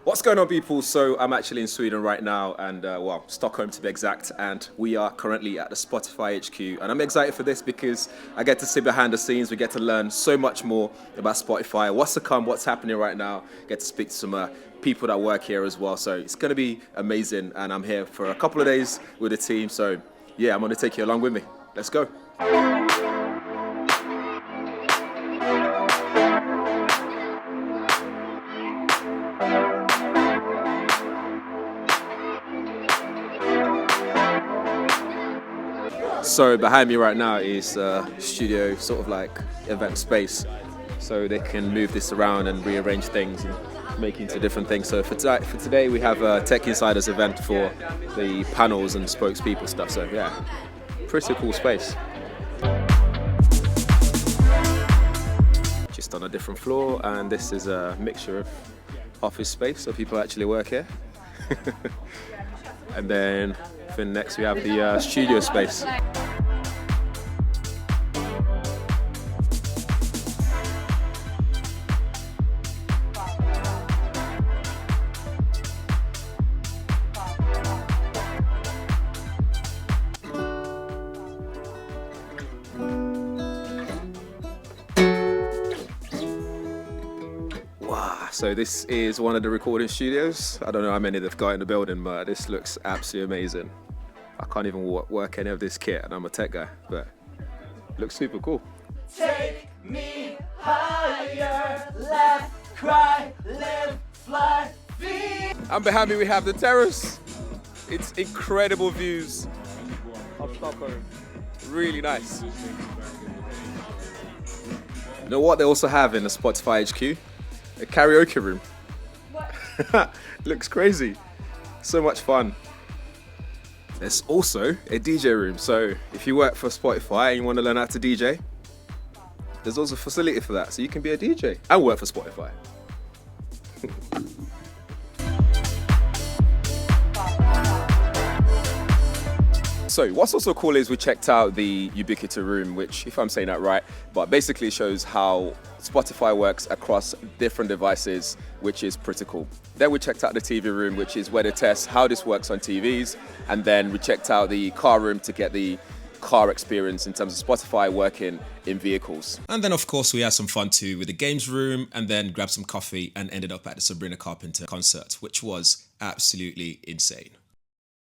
What's going on, people? So I'm actually in Sweden right now, and well, Stockholm to be exact, and we are currently at the Spotify HQ, and I'm excited for this because I get to sit behind the scenes. We get to learn so much more about Spotify, what's to come, what's happening right now. Get to speak to some people that work here as well, so it's going to be amazing, and I'm here for a couple of days with the team, so yeah, I'm going to take you along with me. Let's go. So behind me right now is a studio, sort of like event space, so they can move this around and rearrange things and make into different things. So for today we have a Tech Insiders event for the panels and spokespeople stuff, so yeah, pretty cool space. Just on a different floor, and this is a mixture of office space, so people actually work here. And then next we have the studio space. So this is one of the recording studios. I don't know how many they've got in the building, but this looks absolutely amazing. I can't even work any of this kit, and I'm a tech guy, but it looks super cool. Take me higher, laugh, cry, live, fly, feed. And behind me we have the terrace. It's incredible views of Stockholm. Really nice. You know what they also have in the Spotify HQ? A karaoke room. What? Looks crazy. So much fun. There's also a DJ room. So if you work for Spotify and you want to learn how to DJ, there's also a facility for that. So you can be a DJ and work for Spotify. So what's also cool is we checked out the Ubiquity room, which, if I'm saying that right, but basically shows how Spotify works across different devices, which is pretty cool. Then we checked out the TV room, which is where they test how this works on TVs. And then we checked out the car room to get the car experience in terms of Spotify working in vehicles. And then of course we had some fun too with the games room, and then grabbed some coffee and ended up at the Sabrina Carpenter concert, which was absolutely insane.